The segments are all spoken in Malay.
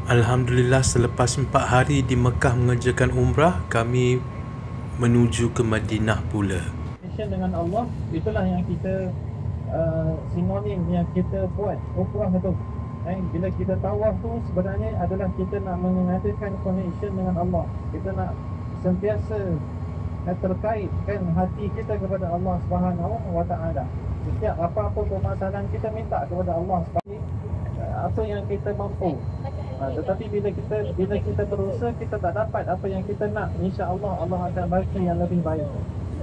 Alhamdulillah, selepas 4 hari di Mekah mengerjakan umrah, kami menuju ke Madinah pula. Mission dengan Allah, itulah yang kita sinonim yang kita buat umrah tu. Bila kita tawaf tu sebenarnya adalah kita nak mengadakan connection dengan Allah. Kita nak sentiasa terkait kan hati kita kepada Allah Subhanahu wa taala. Setiap apa-apa permasalahan kita minta kepada Allah sebagai apa yang kita mampu. Tetapi bila kita berusaha, kita tak dapat apa yang kita nak, insya-Allah Allah akan bagi yang lebih baik.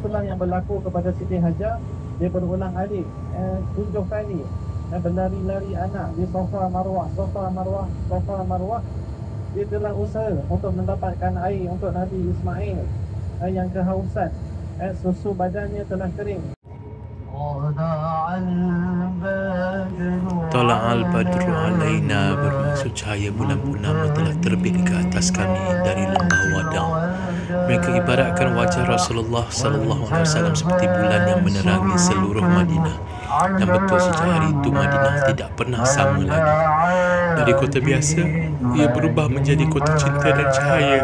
Itulah yang berlaku kepada Siti Hajar. Dia berulang alik 7 kali berlari-lari anak di Safa Marwah, Safa Marwah, Safa Marwah. Dia telah usaha untuk mendapatkan air untuk Nabi Ismail yang kehausan. Susu badannya telah kering. Tala'al badru alaina, bermaksud cahaya bulan purnama telah terbit ke atas kami dari lembah Wadang. Mereka ibaratkan wajah Rasulullah sallallahu alaihi wasallam seperti bulan yang menerangi seluruh Madinah. Dan betul sejak hari itu Madinah tidak pernah sama lagi. Dari kota biasa, ia berubah menjadi kota cinta dan cahaya.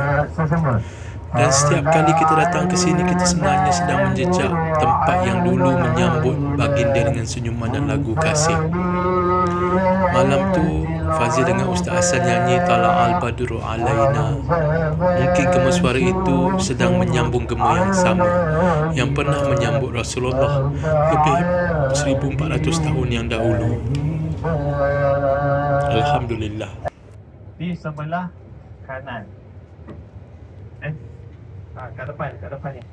Dan setiap kali kita datang ke sini, kita sebenarnya sedang menjejak tempat yang dulu menyambut baginda dengan senyuman dan lagu kasih. Malam tu, Fazil dengan Ustaz Hasan nyanyi Tala'al badru alaina. Mungkin gema suara itu sedang menyambung gema yang sama yang pernah menyambut Rasulullah lebih 1400 tahun yang dahulu. Alhamdulillah. Di sebelah kanan. Kat depan ni.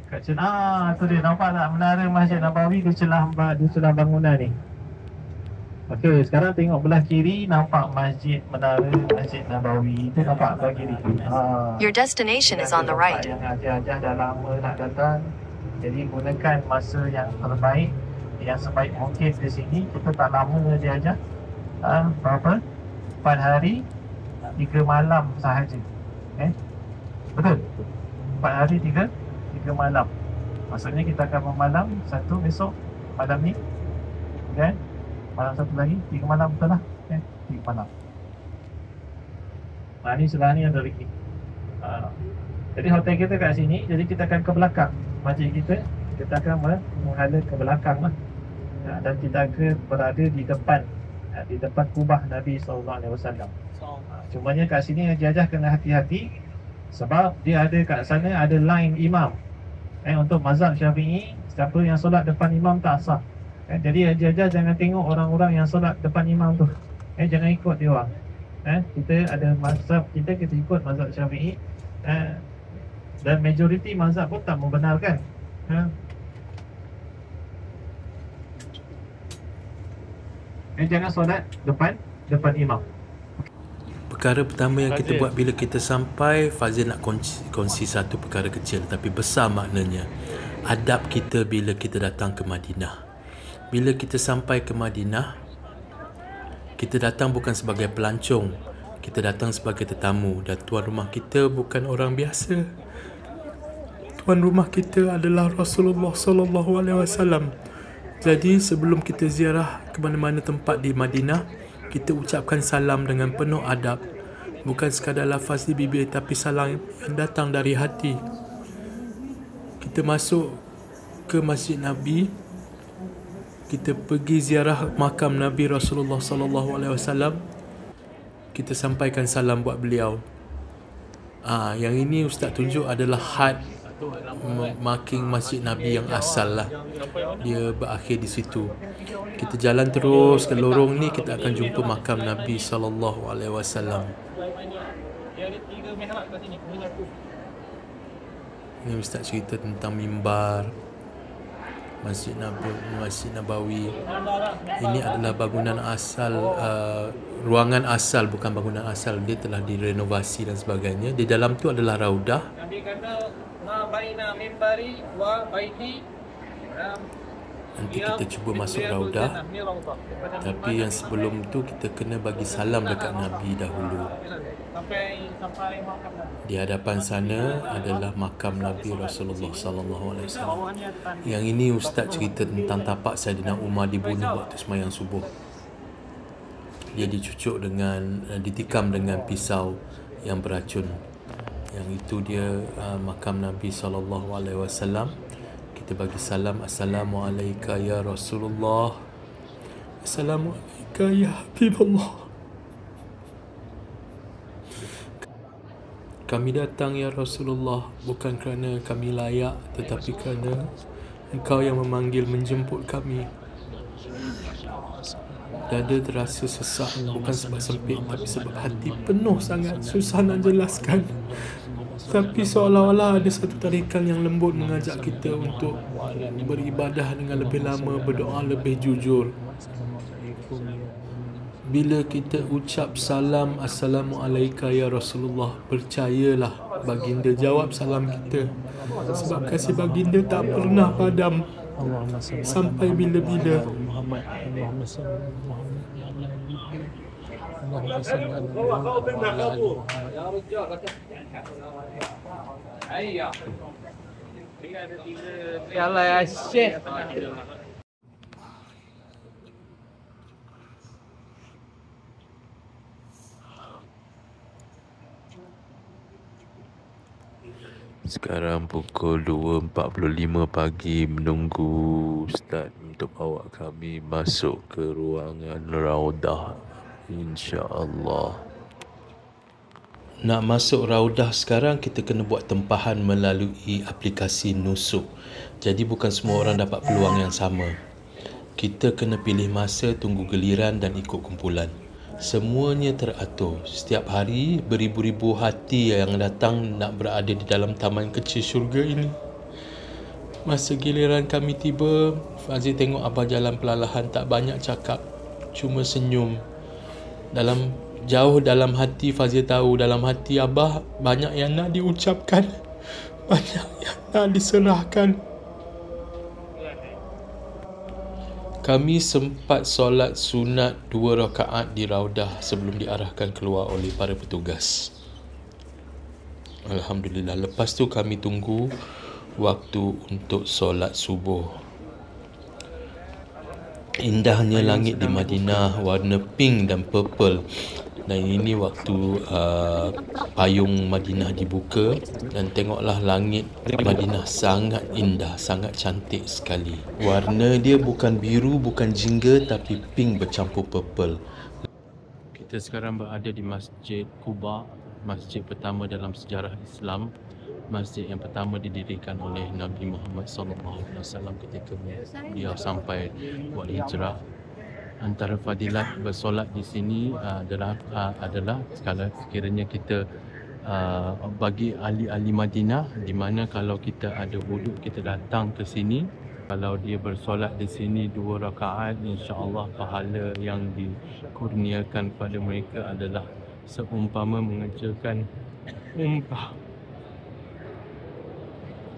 Kat celah, tu dia nampak tak menara Masjid Nabawi di celah bangunan ni. Okey, sekarang tengok belah kiri, nampak menara Masjid Nabawi. Itu nampak belah kiri. Your destination is on the right. Yang Haji dah lama nak datang. Jadi gunakan masa yang terbaik, yang sebaik mungkin di sini. Kita tak lama Haji. Berapa? 4 hari 3 malam sahaja. Betul? 4 hari 3 malam. Maksudnya kita akan memalam satu besok, malam ni, kan? Malam satu lagi, 3 malam, betul lah? 3 malam. Ni sebelah ni ada lagi. Jadi hotel kita kat sini, jadi kita akan ke belakang masjid kita. Kita akan menghala ke belakang lah. Dan kita akan berada di depan kubah Nabi SAW. Cumanya kat sini Haji kena hati-hati, sebab dia ada kat sana ada line imam. Untuk mazhab Syafi'i, siapa yang solat depan imam tak sah. Jadi Haji jangan tengok orang-orang yang solat depan imam tu. Jangan ikut dia orang. Kita ada mazhab kita ikut mazhab Syafi'i. Dan majoriti mazhab pun tak membenarkan. Jangan solat depan imam. Perkara pertama yang kita buat bila kita sampai, Fazil nak kongsi satu perkara kecil tapi besar maknanya. Adab kita bila kita datang ke Madinah. Bila kita sampai ke Madinah, kita datang bukan sebagai pelancong, kita datang sebagai tetamu. Dan tuan rumah kita bukan orang biasa. Tuan rumah kita adalah Rasulullah sallallahu alaihi wasallam. Jadi sebelum kita ziarah ke mana-mana tempat di Madinah, kita ucapkan salam dengan penuh adab. Bukan sekadar lafaz di bibir, tapi salam yang datang dari hati. Kita masuk ke Masjid Nabi, kita pergi ziarah makam Nabi Rasulullah sallallahu alaihi wasallam. Kita sampaikan salam buat beliau. Yang ini Ustaz tunjuk adalah had marking Masjid Nabi yang asal lah. Dia berakhir di situ. Kita jalan terus ke lorong ni, kita akan jumpa makam Nabi sallallahu alaihi wasallam. Ini Ustaz cerita tentang mimbar Masjid Nabawi. Ini adalah bangunan asal, ruangan asal, bukan bangunan asal. Dia telah direnovasi dan sebagainya. Di dalam tu adalah raudah. Nanti kita cuba masuk raudah. Tapi yang sebelum tu kita kena bagi salam dekat Nabi dahulu. Di hadapan sana adalah makam Nabi Rasulullah sallallahu alaihi wasallam. Yang ini Ustaz cerita tentang tapak Saidina Umar dibunuh waktu sembahyang subuh. dia dicucuk dengan ditikam dengan pisau yang beracun. Yang itu dia makam Nabi SAW. Kita bagi salam, Assalamualaikum ya Rasulullah, Assalamualaikum ya Habibullah. Kami datang ya Rasulullah bukan kerana kami layak, tetapi kerana Engkau yang memanggil menjemput kami. Dada terasa sesak, bukan sebab sempit, tapi sebab hati penuh sangat, susah nak jelaskan. Tapi seolah-olah ada satu tarikan yang lembut mengajak kita untuk beribadah dengan lebih lama, berdoa lebih jujur. Bila kita ucap salam, Assalamualaikum ya Rasulullah, percayalah baginda jawab salam kita. Sebab kasih baginda tak pernah padam sampai bila-bila. Ya Allah ya Syekh. Sekarang pukul 2.45 pagi, menunggu Ustaz untuk bawa kami masuk ke ruangan Raudah, insya-Allah. Nak masuk Raudah sekarang, kita kena buat tempahan melalui aplikasi Nusuk. Jadi bukan semua orang dapat peluang yang sama. Kita kena pilih masa, tunggu giliran dan ikut kumpulan. Semuanya teratur. Setiap hari beribu-ribu hati yang datang nak berada di dalam taman kecil syurga ini. Masa giliran kami tiba, Fazil tengok Abah jalan perlahan, tak banyak cakap, cuma senyum. Jauh dalam hati Fazil tahu, dalam hati Abah banyak yang nak diucapkan, banyak yang nak diserahkan. Kami sempat solat sunat 2 rakaat di Raudah sebelum diarahkan keluar oleh para petugas. Alhamdulillah. Lepas tu kami tunggu waktu untuk solat subuh. Indahnya langit di Madinah, warna pink dan purple. Dan ini waktu payung Madinah dibuka, dan tengoklah langit Madinah sangat indah, sangat cantik sekali. Warna dia bukan biru, bukan jingga, tapi pink bercampur purple. Kita sekarang berada di Masjid Quba, masjid pertama dalam sejarah Islam. Masjid yang pertama didirikan oleh Nabi Muhammad SAW ketika beliau sampai buat hijrah. Antara fadilat bersolat di sini adalah sekiranya kita bagi ahli-ahli Madinah, di mana kalau kita ada wuduk, kita datang ke sini. Kalau dia bersolat di sini 2 rakaat, insya-Allah pahala yang dikurniakan kepada mereka adalah seumpama mengerjakan umpah.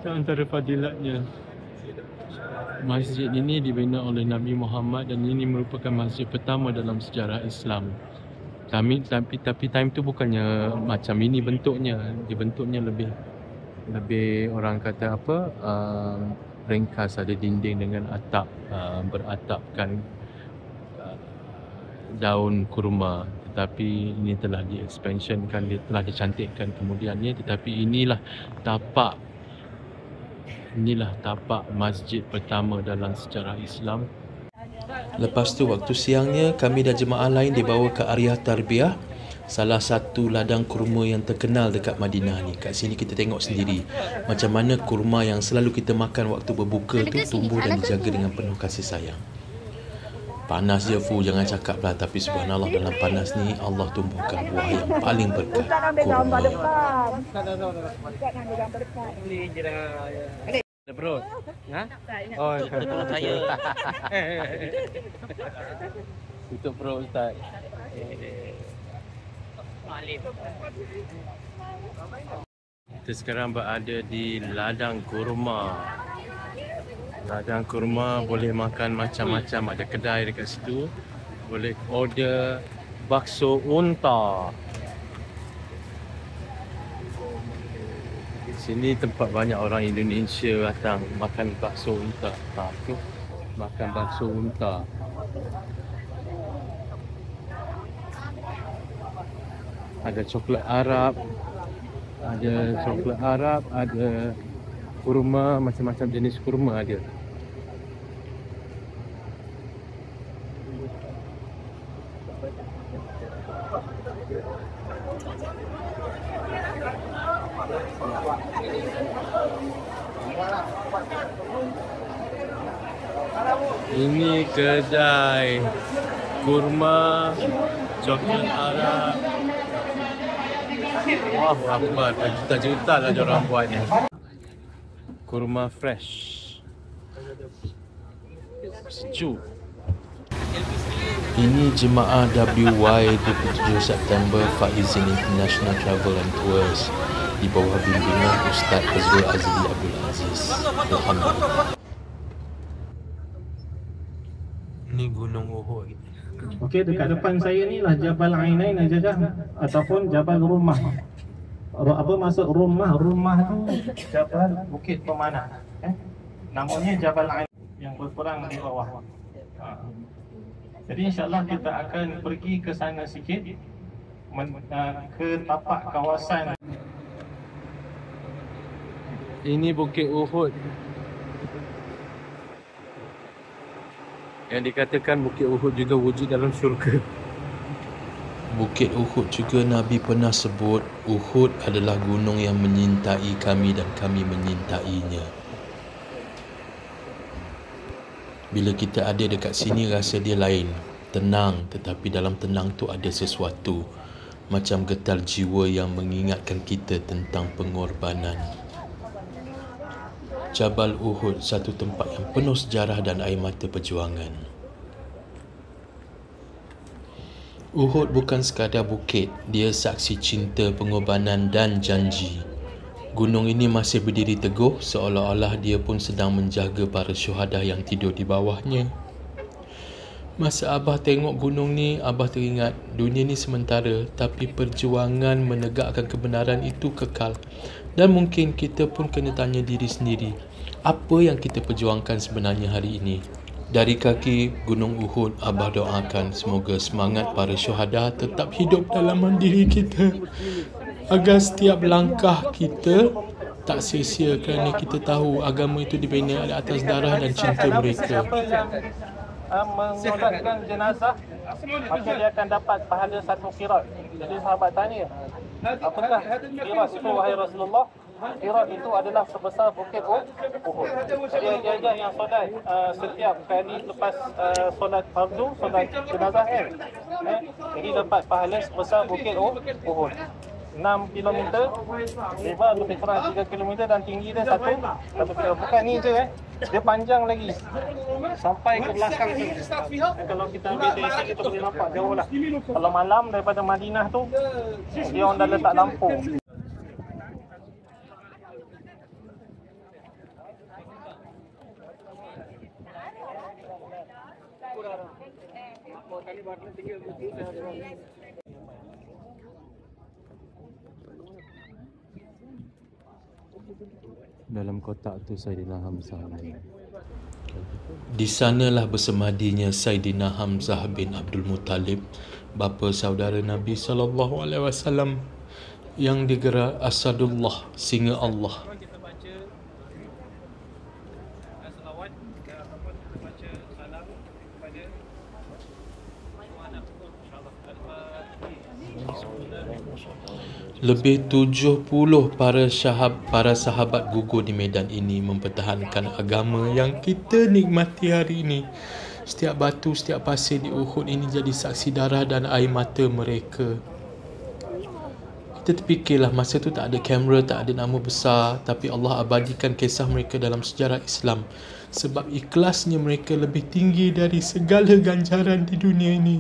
Antara fadilatnya, masjid ini dibina oleh Nabi Muhammad dan ini merupakan masjid pertama dalam sejarah Islam. Tapi time tu bukannya macam ini bentuknya. Dia bentuknya lebih orang kata apa, ringkas, ada dinding dengan atap, beratapkan daun kurma. Tetapi ini telah di-expansionkan, dia telah dicantikkan kemudiannya. Tetapi inilah tapak masjid pertama dalam sejarah Islam. Lepas tu waktu siangnya, kami dan jemaah lain dibawa ke area tarbiyah, salah satu ladang kurma yang terkenal dekat Madinah ni. Kat sini kita tengok sendiri macam mana kurma yang selalu kita makan waktu berbuka tu tumbuh dan dijaga dengan penuh kasih sayang. Panas je Fu, jangan cakap lah. Tapi subhanallah, dalam panas ni Allah tumbuhkan buah yang paling berkat, kurma. Bro, oh, tutup saya. Tutup bro Ustaz. Kita sekarang berada di ladang kurma. Ladang kurma boleh makan macam-macam. Ada kedai dekat situ. Boleh order bakso unta. Sini tempat banyak orang Indonesia datang makan bakso unta. Makan bakso unta. Ada coklat Arab, ada kurma, macam-macam jenis kurma ada. Ini kedai kurma coklat Arab. Wah, Akbar, juta-juta lah diorang buat ni. Kurma fresh, sejuk. Ini jemaah WY 27 September Faizin International Travel and Tours di bawah bimbingan Ustaz Azrul Azli Abdul Aziz. Alhamdulillah. Ini Gunung Uhud. Okey, dekat depan saya ni lah Jabal Ainain Jajah, ataupun Jabal Rumah. Apa maksud rumah? Rumah tu Jabal Bukit Pemanah. Namanya Jabal Ainain yang berperang di bawah. Jadi insyaAllah kita akan pergi ke sana sikit, ke tapak kawasan. Ini Bukit Uhud yang dikatakan Bukit Uhud juga wujud dalam syurga. Bukit Uhud juga Nabi pernah sebut Uhud adalah gunung yang menyintai kami dan kami menyintainya. Bila kita ada dekat sini rasa dia lain, tenang, tetapi dalam tenang tu ada sesuatu macam getar jiwa yang mengingatkan kita tentang pengorbanan. Jabal Uhud, satu tempat yang penuh sejarah dan air mata perjuangan. Uhud bukan sekadar bukit, dia saksi cinta, pengorbanan dan janji. Gunung ini masih berdiri teguh seolah-olah dia pun sedang menjaga para syuhada yang tidur di bawahnya. Masa Abah tengok gunung ni, Abah teringat dunia ni sementara, tapi perjuangan menegakkan kebenaran itu kekal. Dan mungkin kita pun kena tanya diri sendiri, apa yang kita perjuangkan sebenarnya hari ini? Dari kaki Gunung Uhud, Abah doakan semoga semangat para syuhada tetap hidup dalam diri kita, agar setiap langkah kita tak sia-sia kerana kita tahu agama itu dibina atas darah dan cinta mereka. Mengolatkan jenazah, maka dia akan dapat pahala 1 qirat. Jadi sahabat tanya, apakah qirat itu wahai Rasulullah? Qirat itu adalah sebesar bukit Uhud. Jadi dia yang solat setiap kali lepas solat fardu, solat jenazah kan. Jadi dapat pahala sebesar bukit Uhud. 6 km, lebar lebih kurang 3 km dan tinggi dia 1 km. Bukan ni je dia panjang lagi sampai ke belakang sini. Kalau kita ambil dari sini kita boleh nampak jauh lah. Kalau malam daripada Madinah tu dia orang dah letak lampu. Dalam kotak tu Saidina Hamzah. Di sanalah bersemadinya Saidina Hamzah bin Abdul Muttalib, bapa saudara Nabi SAW, yang digelar Asadullah, singa Allah. Lebih 70 para sahabat gugur di medan ini mempertahankan agama yang kita nikmati hari ini. Setiap batu, setiap pasir di Uhud ini jadi saksi darah dan air mata mereka. Kita terfikirlah masa tu tak ada kamera, tak ada nama besar, tapi Allah abadikan kisah mereka dalam sejarah Islam. Sebab ikhlasnya mereka lebih tinggi dari segala ganjaran di dunia ini.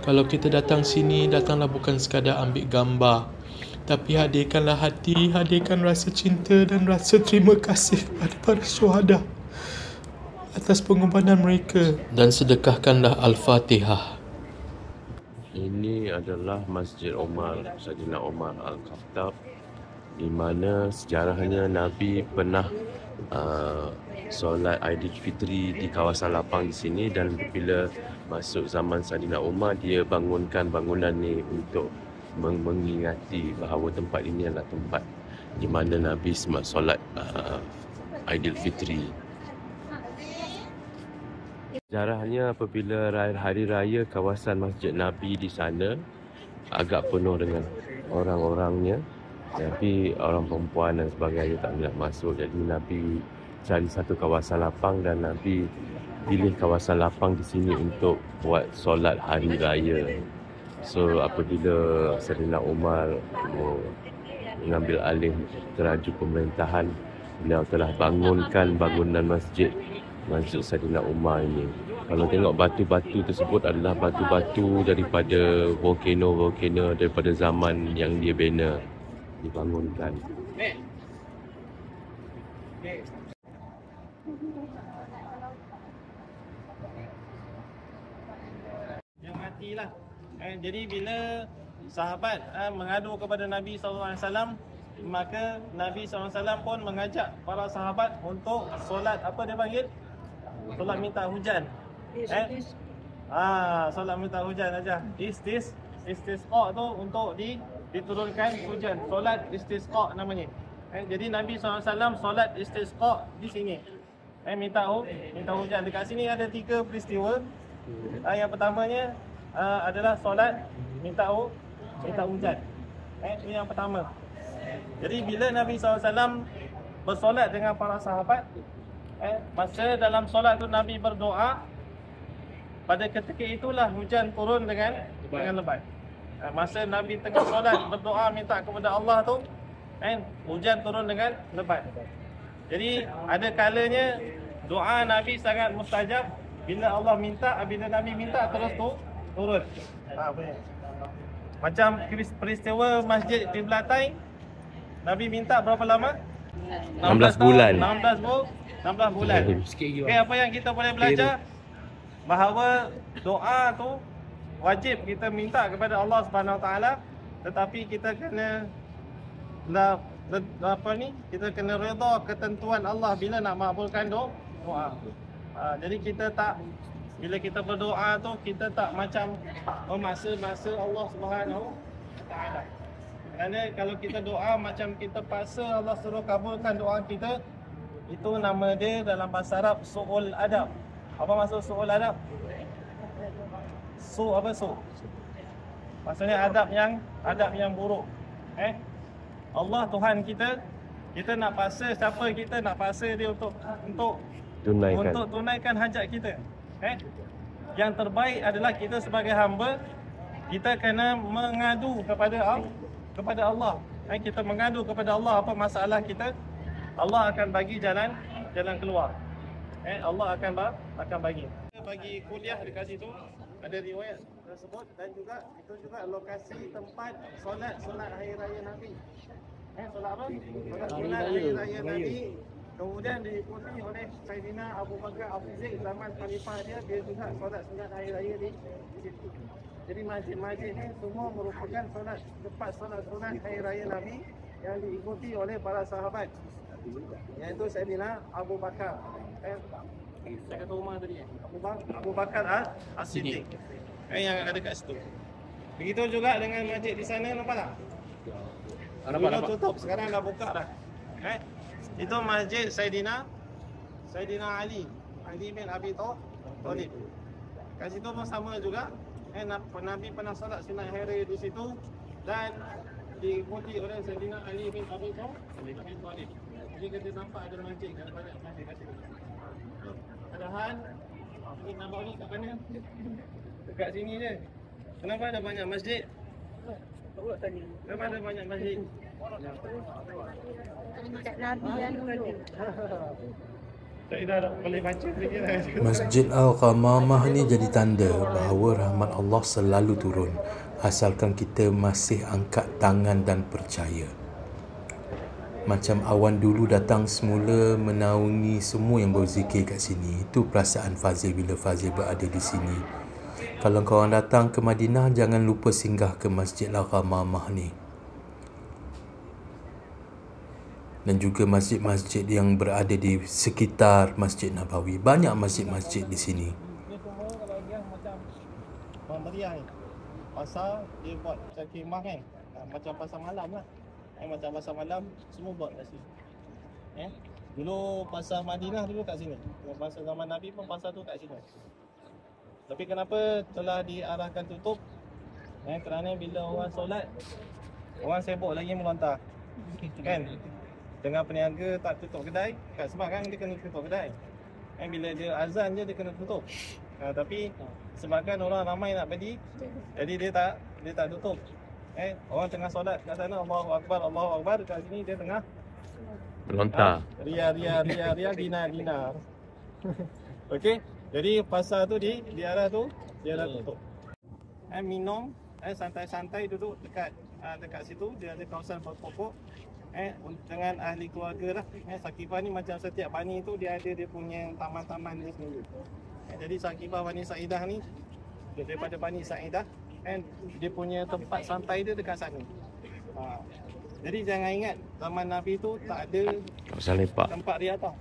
Kalau kita datang sini, datanglah bukan sekadar ambil gambar, tapi hadirkanlah hati, hadirkan rasa cinta dan rasa terima kasih kepada para syuhada atas pengorbanan mereka, dan sedekahkanlah Al-Fatihah. Ini adalah Masjid Omar, Saidina Omar Al-Khattab, di mana sejarahnya Nabi pernah solat Aidilfitri di kawasan lapang di sini, dan bila masuk zaman Saidina Umar, dia bangunkan bangunan ni untuk mengingati bahawa tempat ini adalah tempat di mana Nabi solat Aidilfitri. Sejarahnya, apabila hari raya, kawasan Masjid Nabi di sana agak penuh dengan orang-orangnya, tapi orang perempuan dan sebagainya tak boleh masuk. Jadi Nabi cari satu kawasan lapang dan Nabi pilih kawasan lapang di sini untuk buat solat hari raya. So apabila Saidina Umar mengambil alih teraju pemerintahan, beliau telah bangunkan bangunan masjid Saidina Umar ini. Kalau tengok batu-batu tersebut adalah batu-batu daripada volcano daripada zaman yang dia bina, dibangunkan. Yang matilah. Jadi bila sahabat mengadu kepada Nabi SAW, maka Nabi SAW pun mengajak para sahabat untuk solat, apa dia panggil? Solat minta hujan. Solat minta hujan aja. Istisqa tu untuk diturunkan hujan. Solat istisqa namanya. Jadi Nabi SAW solat istisqa di sini. Minta hujan. Dekat sini ada 3 peristiwa. Yang pertamanya adalah solat minta hujan. Ini yang pertama. Jadi bila Nabi SAW bersolat dengan para sahabat, masa dalam solat tu Nabi berdoa, pada ketika itulah hujan turun dengan lebat. Masa Nabi tengah solat berdoa minta kepada Allah tu, hujan turun dengan lebat. Jadi ada kalanya doa Nabi sangat mustajab. Bila Nabi minta terus turun. Macam peristiwa Masjid Qiblatain, Nabi minta berapa lama? 16 bulan. 16 bulan. Okay, apa yang kita boleh belajar? Bahawa doa tu wajib kita minta kepada Allah Subhanahu Wa Taala, tetapi kita kena kita kena redha ketentuan Allah bila nak makbulkan doa. Jadi bila kita berdoa tu kita tak macam memaksa Allah Subhanahu Wa Taala. Kerana kalau kita doa macam kita paksa Allah suruh kabulkan doa kita, itu nama dia dalam bahasa Arab su'ul adab. Apa maksud su'ul adab? Su. Maksudnya adab yang buruk. Allah Tuhan kita nak paksa siapa, kita nak paksa dia untuk tunaikan hajat kita. Yang terbaik adalah kita sebagai hamba, kita kena mengadu kepada Allah. Kita mengadu kepada Allah apa masalah kita, Allah akan bagi jalan keluar. Allah akan bagi kuliah dekat situ, ada riwayat tersebut, dan juga itu juga lokasi tempat solat hari raya Nabi. Solat apa? Solat hari raya Nabi. Kemudian diikuti oleh Saidina Abu Bakar Al-Siddiq zaman khalifah dia juga solat hari raya di situ. Jadi masjid-masjid ni semua merupakan tempat solat hari raya Nabi yang diikuti oleh para sahabat, iaitu Saidina Abu Bakar. Saya kata rumah tadi Abu Bakar As-Siddiq yang ada kat situ. Begitu juga dengan masjid di sana, nampak tak? Dulu tutup, sekarang dah buka dah. Itu masjid Saidina Ali bin Abi Thalib. Kat situ pun sama juga. Nabi pernah solat sunat hari raya di situ dan diikuti oleh Saidina Ali bin Abi Thalib. Jadi kita nampak ada masjid, ada banyak masjid kat situ. Padahal ini nampak ni kat mana? Dekat sini je. Kenapa ada banyak masjid? Kenapa ada banyak masjid? Masjid Al-Ghamamah ni jadi tanda bahawa rahmat Allah selalu turun asalkan kita masih angkat tangan dan percaya. Macam awan dulu datang semula menaungi semua yang berzikir kat sini. Itu perasaan Fazil bila Fazil berada di sini. Kalau korang datang ke Madinah, jangan lupa singgah ke Masjid Al-Ghamamah ni. dan juga masjid-masjid yang berada di sekitar Masjid Nabawi. Banyak masjid-masjid di sini. Ni semua kalau yang macam pemberian ni. Pasar dia buat macam khemah kan. Macam pasar malam lah. Macam pasar malam semua buat kat sini. Dulu pasar Madinah dulu kat sini. Pasar zaman Nabi pun pasar tu kat sini. Tapi kenapa telah diarahkan tutup? Kerana bila orang solat, orang sibuk lagi melontar. Kan? Dengan peniaga tak tutup kedai, sebab kan dia kena tutup kedai. Bila dia azan je dia kena tutup. Tapi sebabkan orang ramai nak beli, jadi dia tak tutup. Orang tengah solat kat sana, Allahu Akbar, kat sini dia tengah Melontar. Ria, Dina. Okey, jadi pasar tu di arah tu dia dah tutup. Minum, santai-santai duduk dekat situ. Dia ada kawasan pokok. Dengan ahli keluarga lah. Sakifah ni macam setiap bani tu dia ada dia punya taman-taman dia sendiri. Jadi Sakifah Bani Sa'idah ni daripada Bani Sa'idah, dia punya tempat santai dia dekat sana. Jadi jangan ingat zaman Nabi tu tak ada Kawasan lepak. tempat riadah.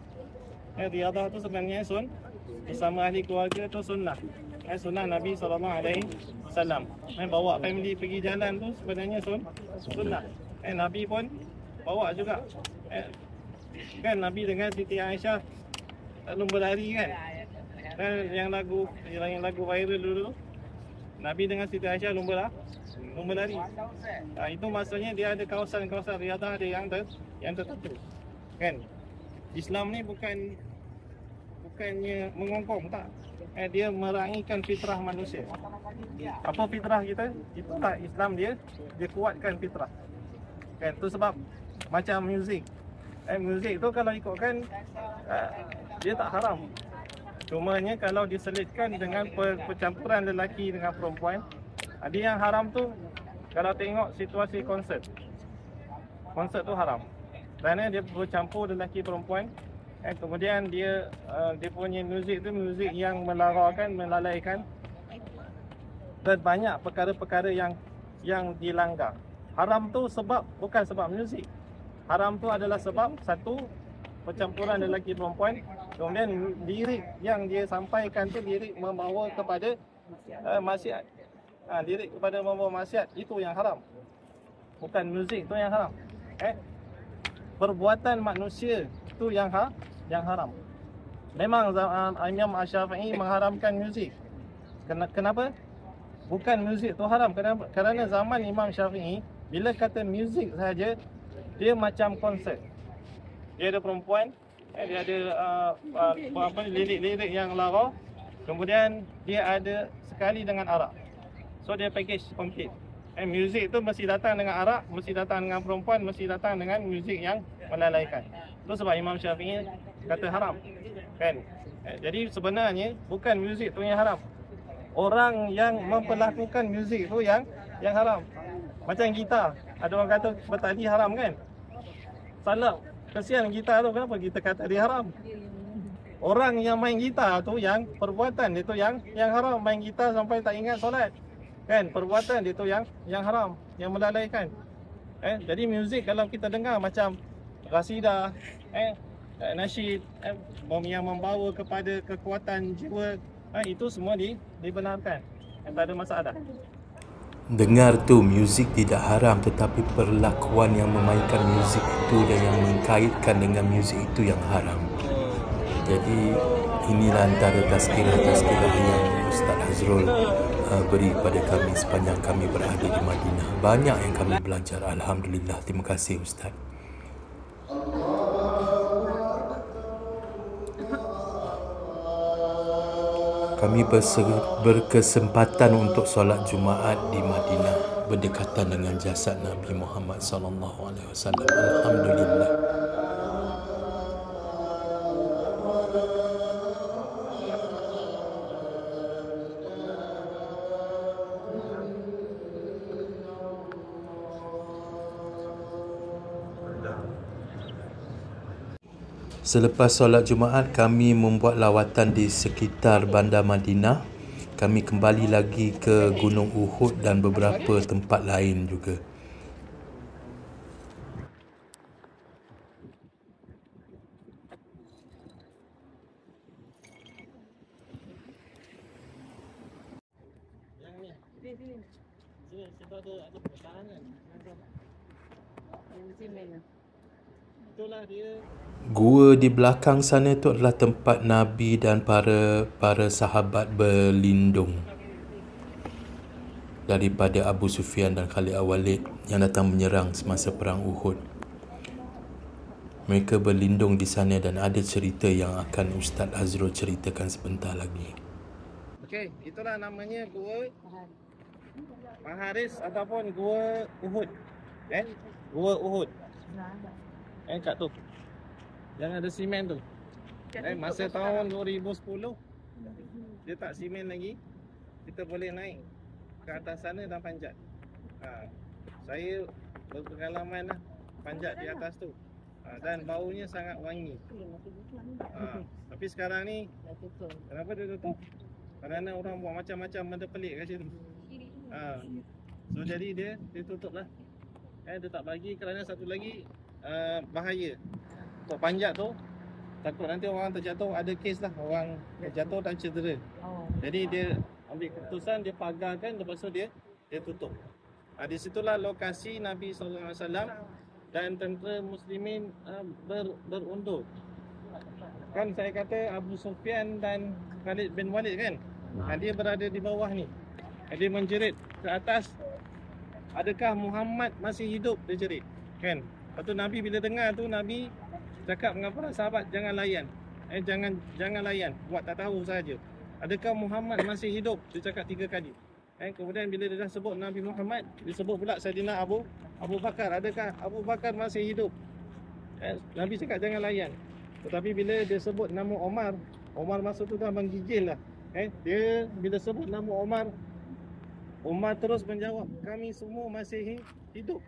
Riadah tu sebenarnya bersama ahli keluarga tu sunnah. Sunnah Nabi SAW. Bawa family pergi jalan tu sebenarnya sunnah. Nabi pun bawa juga. Kan Nabi dengan Siti Aisyah lomba lari kan. Yang lagu viral dulu. Nabi dengan Siti Aisyah lomba lari. Itu maksudnya dia ada kawasan-kawasan riadah dia yang tertentu. Kan? Islam ni bukannya mengongkong, tak. Dia meraihkan fitrah manusia. Apa fitrah kita? Itulah Islam dia kuatkan fitrah. Kan? Tu sebab macam muzik. Muzik tu kalau ikutkan dia tak haram. Cumanya kalau diselitkan dengan percampuran lelaki dengan perempuan, dia yang haram tu kalau tengok situasi konsert. Konsert tu haram. Kerana dia bercampur lelaki perempuan. Kemudian dia punya muzik tu muzik yang melarakan, melalaikan, dan banyak perkara-perkara yang dilanggar. Haram tu bukan sebab muzik. Haram tu adalah sebab satu, percampuran lelaki perempuan. Kemudian lirik yang dia sampaikan tu lirik membawa kepada maksiat. Lirik kepada membawa maksiat, itu yang haram. Bukan muzik tu yang haram. Perbuatan manusia tu yang haram. Memang Imam Asy-Syafi'i mengharamkan muzik. Kenapa? Bukan muzik tu haram. Kerana zaman Imam Syafi'i, bila kata muzik sahaja, dia macam konsert. Dia ada perempuan, dia ada lirik-lirik yang lara. Kemudian dia ada sekali dengan arak. So dia package complete. Muzik tu mesti datang dengan arak, mesti datang dengan perempuan, mesti datang dengan muzik yang melalaikan. Itu sebab Imam Syafi'i kata haram. Kan? Jadi sebenarnya bukan muzik tu yang haram. Orang yang memperlakukan muzik tu yang haram. Macam gitar. Ada orang kata bertali haram kan? Salah. Kesian gitar tu, kenapa kita kata dia haram? Orang yang main gitar tu yang perbuatan dia tu yang haram. Main gitar sampai tak ingat solat. Kan, perbuatan dia tu yang haram, yang melalaikan. Jadi muzik kalau kita dengar macam qasidah, nasyid, yang membawa kepada kekuatan jiwa, itu semua dibenarkan. Tak ada masalah. Dengar tu muzik tidak haram, tetapi perlakuan yang memainkan muzik itu dan yang mengkaitkan dengan muzik itu yang haram. Jadi inilah antara tazkirah yang Ustaz Hazrul beri kepada kami sepanjang kami berada di Madinah. Banyak yang kami belajar, alhamdulillah. Terima kasih Ustaz. Kami berkesempatan untuk solat Jumaat di Madinah berdekatan dengan jasad Nabi Muhammad SAW. Alhamdulillah. Selepas solat Jumaat, kami membuat lawatan di sekitar Bandar Madinah. Kami kembali lagi ke Gunung Uhud dan beberapa tempat lain juga. Situ ada pertahanan. Itulah dia. Gua di belakang sana tu adalah tempat Nabi dan para sahabat berlindung daripada Abu Sufyan dan Khalid Al-Walid yang datang menyerang semasa perang Uhud. Mereka berlindung di sana dan ada cerita yang akan Ustaz Azrul ceritakan sebentar lagi. Okey, itulah namanya Gua Maharis ataupun Gua Uhud. Gua Uhud. Kat tu. Yang ada simen tu. Masa tahun 2010 dia tak simen lagi. Kita boleh naik ke atas sana dan panjat. Saya berpengalaman lah panjat di atas tu. Dan baunya sangat wangi. Tapi sekarang ni kenapa dia tutup? Kerana orang buat macam-macam benda pelik kat situ. So jadi dia tutup lah. Dia tak bagi kerana satu lagi bahaya. Untuk panjat tu takut nanti orang terjatuh, ada kes lah orang terjatuh dan cedera. Jadi dia ambil keputusan, dia pagarkan, lepas tu dia tutup. Di situlah lokasi Nabi SAW dan tentera muslimin berundur. Kan saya kata Abu Sufyan dan Khalid bin Walid kan, dia berada di bawah ni. Dia menjerit ke atas, adakah Muhammad masih hidup? Dia jerit kan. Lepas tu Nabi bila dengar tu, Nabi cakap dengan para sahabat, jangan layan. Jangan layan, buat tak tahu saja. Adakah Muhammad masih hidup? Dia cakap 3 kali. Kemudian bila dia dah sebut Nabi Muhammad, dia sebut pula Saidina Abu Bakar. Adakah Abu Bakar masih hidup? Nabi cakap jangan layan. Tetapi bila dia sebut nama Omar masa tu dah menggigil lah. Dia bila sebut nama Omar terus menjawab, kami semua masih hidup.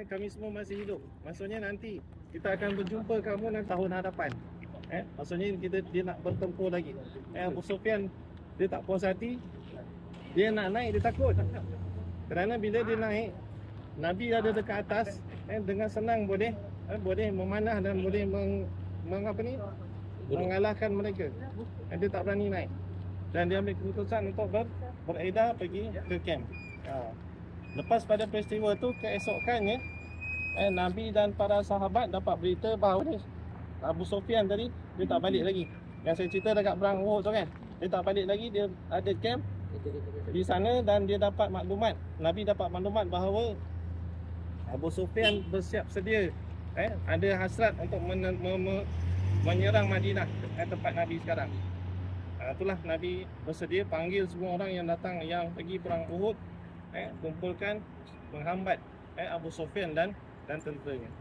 Kami semua masih hidup. Maksudnya nanti kita akan berjumpa kamu dalam tahun hadapan. Maksudnya dia nak bertempur lagi. Abu Sufyan dia tak puas hati. Dia nak naik, dia takut. Kerana bila dia naik, Nabi ada dekat atas, dengan senang boleh memanah dan boleh mengalahkan mereka. Dia tak berani naik. Dan dia ambil keputusan untuk beredar pergi ke camp. Lepas pada peristiwa tu, keesokannya Nabi dan para sahabat dapat berita bahawa Abu Sufyan tadi dia tak balik lagi. Yang saya cerita dekat perang Uhud tu kan, dia tak balik lagi, dia ada camp di sana dan dia dapat maklumat. Nabi dapat maklumat bahawa Abu Sufyan bersiap sedia, ada hasrat untuk menyerang Madinah, tempat Nabi sekarang. Itulah Nabi bersedia panggil semua orang yang datang, yang pergi perang Uhud, kumpulkan menghambat Abu Sufyan dan tenteranya.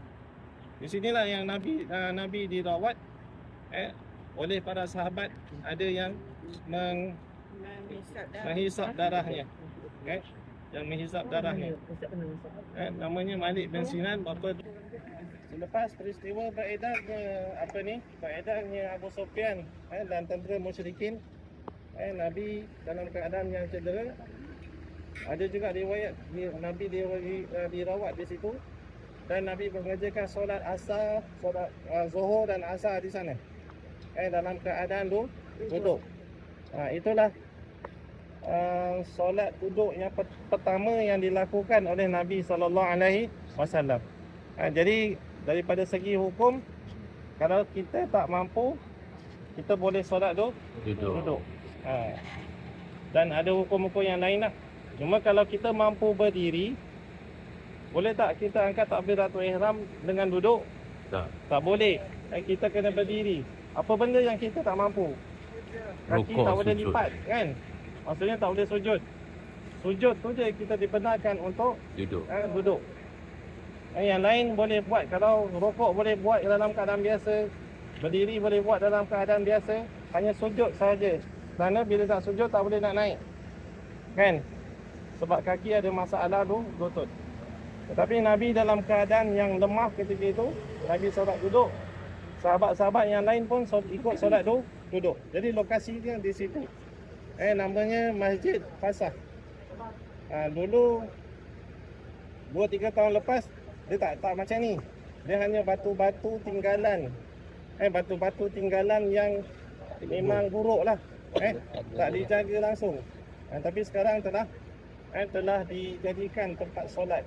Di sinilah yang Nabi dirawat oleh para sahabat. Ada yang menghisap darahnya, yang menghisap darahnya. Namanya Malik bin Sinan. Selepas peristiwa beredarnya Abu Sufyan dan tentera musyrikin, Nabi dalam keadaan yang cedera. Ada juga riwayat Nabi dirawat di situ dan Nabi mengerjakan solat asar, solat zuhur dan asar di sana. Dalam keadaan duduk. Itulah solat duduk yang pertama yang dilakukan oleh Nabi SAW. Jadi daripada segi hukum, kalau kita tak mampu, kita boleh solat duduk. Dan ada hukum-hukum yang lain lah. Cuma kalau kita mampu berdiri, boleh tak kita angkat takbiratul ihram dengan duduk? Tak boleh. Kita kena berdiri. Apa benda yang kita tak mampu? Kaki tak boleh lipat kan? Maksudnya tak boleh sujud. Sujud tu je kita dibenarkan untuk duduk. Yang lain boleh buat. Kalau rokok boleh buat dalam keadaan biasa, berdiri boleh buat dalam keadaan biasa. Hanya sujud sahaja. Kerana bila tak sujud tak boleh nak naik, kan? Sebab kaki ada masalah lutut. Tetapi Nabi dalam keadaan yang lemah ketika itu, Nabi solat duduk. Sahabat-sahabat yang lain pun ikut solat duduk. Jadi lokasi dia di situ. Namanya Masjid Fasah. Dulu 2-3 tahun lepas dia tak macam ni. Dia hanya batu-batu tinggalan. Batu-batu tinggalan yang memang buruk lah. Tak dijaga langsung. Tapi sekarang telah telah dijadikan tempat solat.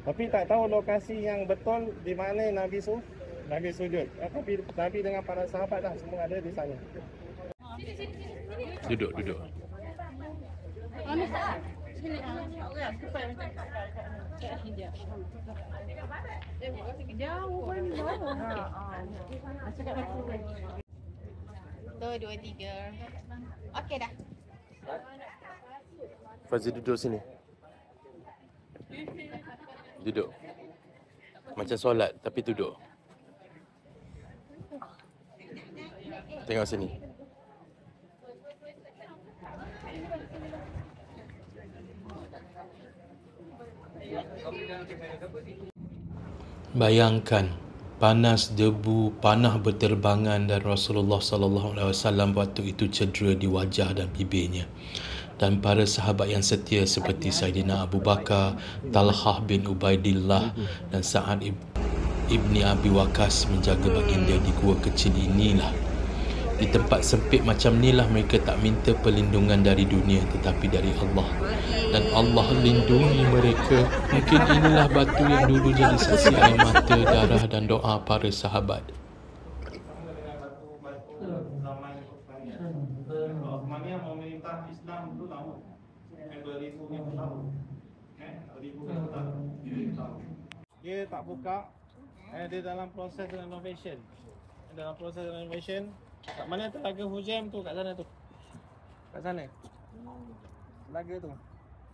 Tapi tak tahu lokasi yang betul di mana Nabi sujud. Tapi Nabi dengan para sahabat dah semua ada di sana. Duduk. Satu, dua, tiga. Okey dah. Fazil duduk sini. Duduk. Macam solat tapi duduk. Tengok sini. Bayangkan panas, debu, panah berterbangan dan Rasulullah SAW waktu itu cedera di wajah dan bibirnya. Dan para sahabat yang setia seperti Saidina Abu Bakar, Talhah bin Ubaidillah dan Sa'ad ibni Abi Waqqas menjaga baginda di gua kecil inilah. Di tempat sempit macam inilah mereka tak minta perlindungan dari dunia tetapi dari Allah. Dan Allah lindungi mereka. Mungkin inilah batu yang dulu jadi saksi air mata, darah dan doa para sahabat. Uthmaniyah memerintah Islam dulu lama. 2000 tahun. 2000 tahun. Dia tak buka. Dia dalam proses renovation. Kat mana telaga Hujaim tu? Kat sana tu. Kat sana. Telaga tu.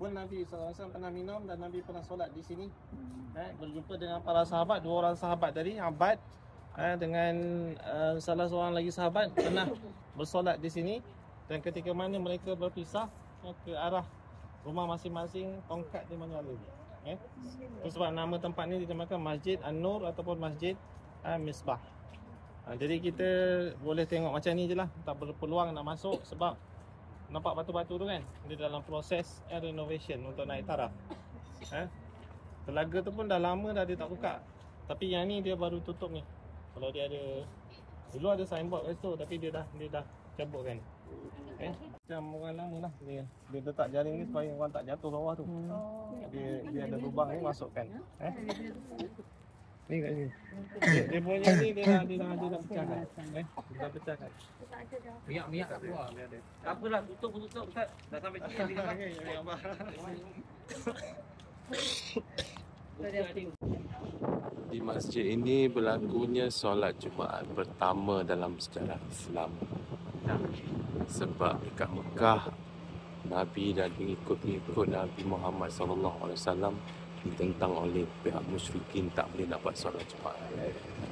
Pun Nabi SAW pernah minum dan Nabi pernah solat di sini. Berjumpa dengan para sahabat, 2 orang sahabat tadi, Abbad dengan salah seorang lagi sahabat pernah bersolat di sini. Dan ketika mana mereka berpisah ke arah rumah masing-masing, tongkat dia menyala. Itu sebab nama tempat ni dinamakan Masjid An-Nur ataupun Masjid Misbah. Jadi kita boleh tengok macam ni je lah. Tak berpeluang nak masuk sebab nampak batu-batu tu kan. Dia dalam proses renovation untuk naik taraf. Telaga tu pun dah lama dah dia tak buka. Tapi yang ni dia baru tutup ni. Kalau dia ada, dulu ada signboard kat situ tapi dia dah cabut kan. Macam orang lama lah. Dia letak jaring ni supaya orang tak jatuh bawah tu. Dia ada lubang ni masukkan. Ni kat sini. Dia punya ni dia dah pecahkan. Dia dah pecahkan. Minyak tak keluar. Tak apalah, tutup Ustaz. Dah sampai sini Di masjid ini berlakunya solat Jumaat pertama dalam sejarah Islam. Sebab dekat Mekah, Nabi dan pengikut-pengikut Nabi Muhammad SAW ditentang oleh pihak musyrikin tak boleh nak buat solat Jumaat.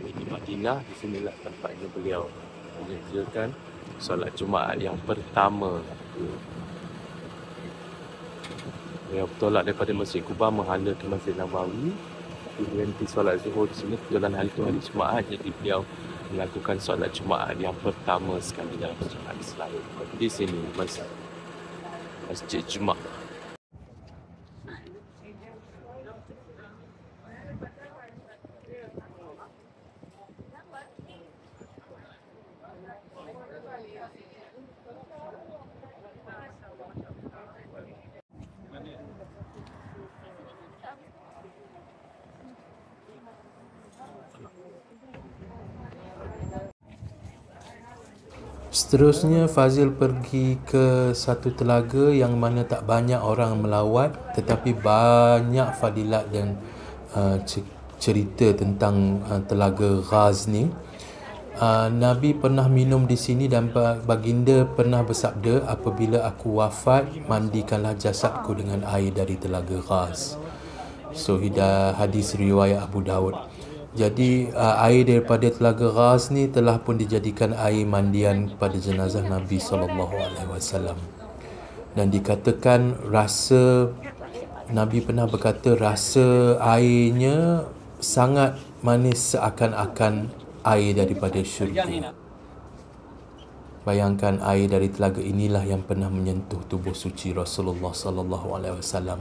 Di Madinah, di sinilah tempatnya beliau menyediakan solat Jumaat yang pertama. Beliau bertolak daripada Masjid Quba menghala ke Masjid Nabawi. Berhenti solat zuhur di sini. Kebetulan hari itu hari Jumaat, jadi beliau melakukan solat Jumaat yang pertama sekali dalam sejarah Islam. Di sini Masjid Jumaat. Seterusnya Fazil pergi ke satu telaga yang mana tak banyak orang melawat tetapi banyak fadilat dan cerita tentang telaga Ghaz ni. Nabi pernah minum di sini dan baginda pernah bersabda, apabila aku wafat, mandikanlah jasadku dengan air dari telaga Ghaz. So hadis riwayat Abu Daud. Jadi air daripada telaga Ghaz ni telah pun dijadikan air mandian kepada jenazah Nabi SAW. Dan dikatakan Nabi pernah berkata rasa airnya sangat manis seakan-akan air daripada syurga. Bayangkan air dari telaga inilah yang pernah menyentuh tubuh suci Rasulullah SAW.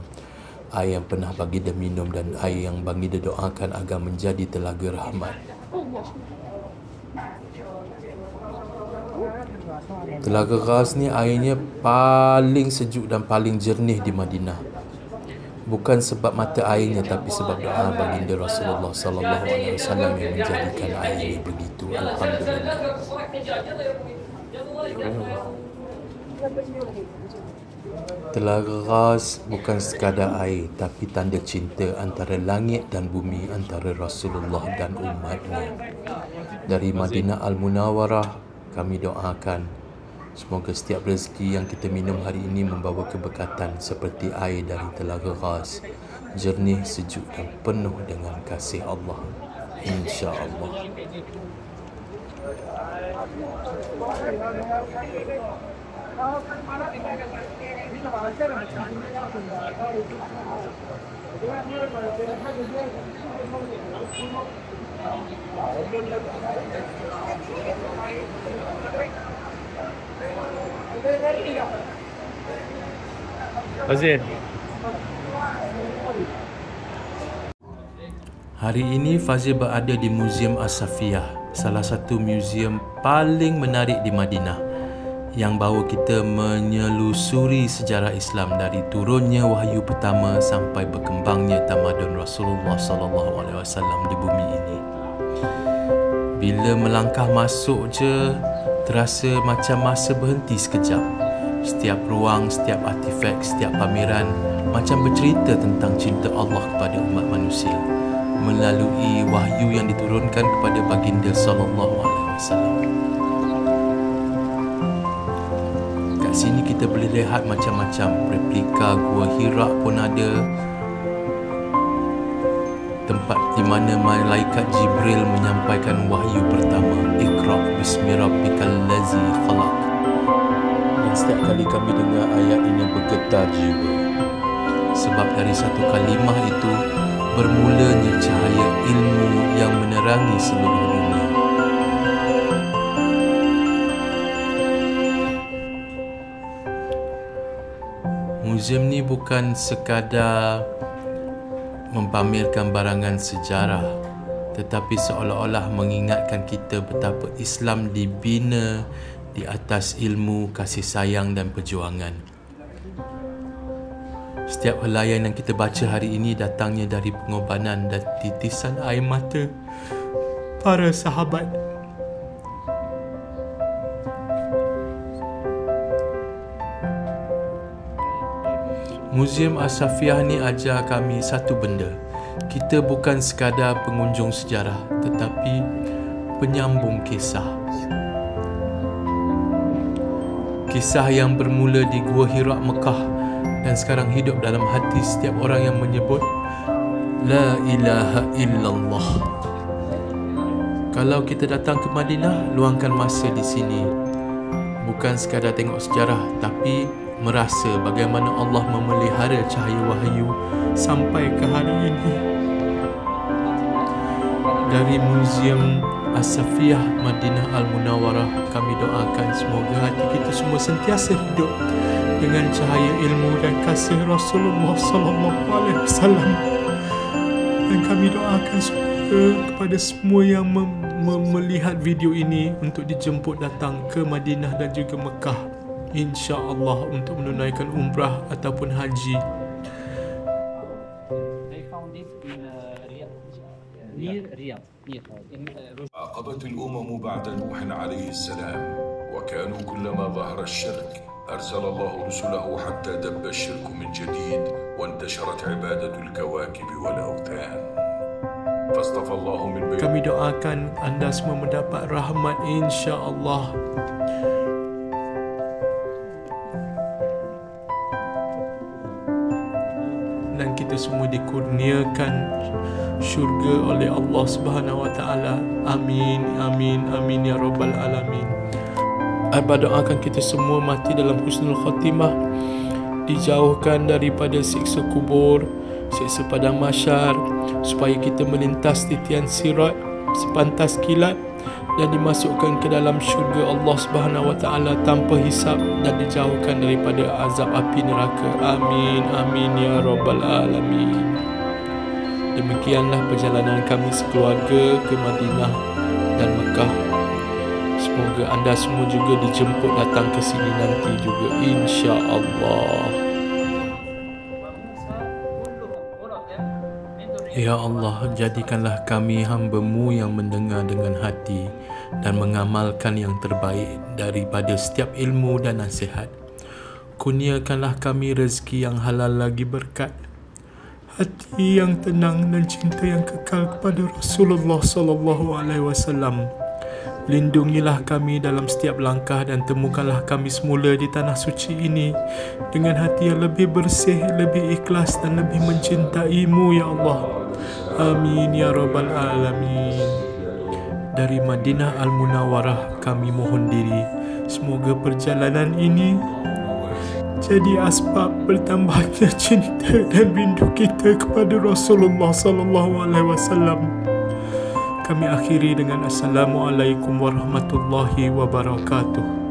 Air yang pernah baginda minum dan air yang baginda doakan agar menjadi telaga rahmat. Telaga Ghaz ni airnya paling sejuk dan paling jernih di Madinah. Bukan sebab mata airnya, tapi sebab doa baginda Rasulullah sallallahu alaihi wasallam yang menjadikan air ini begitu. Alhamdulillah. Telaga Ghaz bukan sekadar air, tapi tanda cinta antara langit dan bumi, antara Rasulullah dan umatnya. Dari Madinah Al-Munawwarah, kami doakan semoga setiap rezeki yang kita minum hari ini membawa keberkatan seperti air dari Telaga Ghaz, jernih, sejuk dan penuh dengan kasih Allah. InsyaAllah. Fazil. Hari ini Fazil berada di Muzium As-Safiyah, salah satu muzium paling menarik di Madinah, yang bawa kita menyelusuri sejarah Islam dari turunnya wahyu pertama sampai berkembangnya tamadun Rasulullah sallallahu alaihi wasallam di bumi ini. Bila melangkah masuk je, terasa macam masa berhenti sekejap. Setiap ruang, setiap artifak, setiap pameran macam bercerita tentang cinta Allah kepada umat manusia melalui wahyu yang diturunkan kepada baginda sallallahu alaihi wasallam. Kat sini kita boleh lihat macam-macam replika Gua Hira pun ada, tempat di mana malaikat Jibril menyampaikan wahyu pertama, Iqra bismi rabbikal ladzi khalaq. Dan setiap kali kami dengar ayat ini bergetar jiwa, sebab dari satu kalimah itu bermulanya cahaya ilmu yang menerangi seluruh dunia. Muzium ni bukan sekadar mempamerkan barangan sejarah, tetapi seolah-olah mengingatkan kita betapa Islam dibina di atas ilmu, kasih sayang dan perjuangan. Setiap helaian yang kita baca hari ini datangnya dari pengorbanan dan titisan air mata para sahabat. Muzium As-Safiyah ni ajar kami satu benda. Kita bukan sekadar pengunjung sejarah, tetapi penyambung kisah. Kisah yang bermula di Gua Hira Mekah dan sekarang hidup dalam hati setiap orang yang menyebut La ilaha illallah. Kalau kita datang ke Madinah, luangkan masa di sini. Bukan sekadar tengok sejarah, tapi merasa bagaimana Allah memelihara cahaya wahyu sampai ke hari ini. Dari Muzium As-Safiyah Madinah Al-Munawwarah, kami doakan semoga hati kita semua sentiasa hidup dengan cahaya ilmu dan kasih Rasulullah sallallahu alaihi wasallam. Dan kami doakan semoga kepada semua yang melihat video ini untuk dijemput datang ke Madinah dan juga Mekah, insya-Allah, untuk menunaikan umrah ataupun haji. عاقبت الأمم بعد نوح عليه السلام وكانوا كلما ظهر الشرك أرسل الله رسله حتى دب الشرك من جديد وانتشرت عبادة الكواكب والأوثان فاصطفى الله من بين. Kami doakan anda semua mendapat rahmat, insya-Allah. Dan kita semua dikurniakan syurga oleh Allah Subhanahu wa taala. Amin, amin, amin ya rabbal alamin. Abah doakan kita semua mati dalam husnul khatimah, dijauhkan daripada siksa kubur, siksa padang mahsyar, supaya kita melintas titian sirat sepantas kilat dan dimasukkan ke dalam syurga Allah Subhanahu wa taala tanpa hisab dan dijauhkan daripada azab api neraka. Amin, amin ya rabbal alamin. Demikianlah perjalanan kami sekeluarga ke Madinah dan Mekah. semoga anda semua juga dijemput datang ke sini nanti juga, insya-Allah. Ya Allah, jadikanlah kami hamba-Mu yang mendengar dengan hati dan mengamalkan yang terbaik daripada setiap ilmu dan nasihat. Kurniakanlah kami rezeki yang halal lagi berkat, hati yang tenang dan cinta yang kekal kepada Rasulullah sallallahu alaihi wasallam. Lindungilah kami dalam setiap langkah dan temukanlah kami semula di tanah suci ini dengan hati yang lebih bersih, lebih ikhlas dan lebih mencintai-Mu ya Allah. Amin ya rabbal alamin. Dari Madinah Al-Munawwarah kami mohon diri, semoga perjalanan ini jadi asbab bertambahnya cinta dan rindu kita kepada Rasulullah sallallahu alaihi wasallam. Kami akhiri dengan Assalamualaikum warahmatullahi wabarakatuh.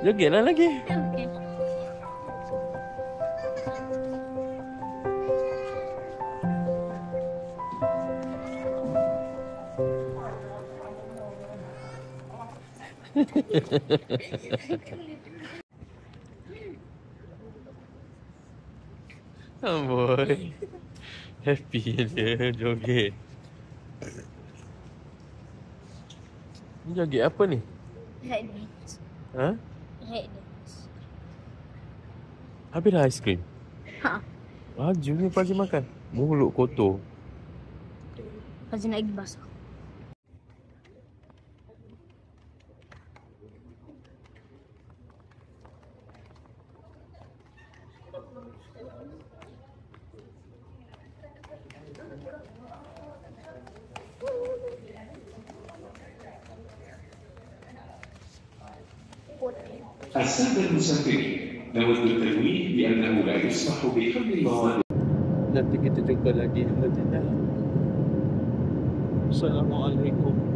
Jogetlah lagi. Okey. Amboi. Happy dia joget. Ni joget apa ni? Head dance. Ha? Head dance. Habis dah aiskrim? Ha. Laju ni pagi makan. Mulut kotor. Fazil nak pergi basah. السادة المسافرين نود التنويه بأنه لا يسمح بحمل المواد. Nanti kita jumpa lagi di Madinah. Assalamualaikum.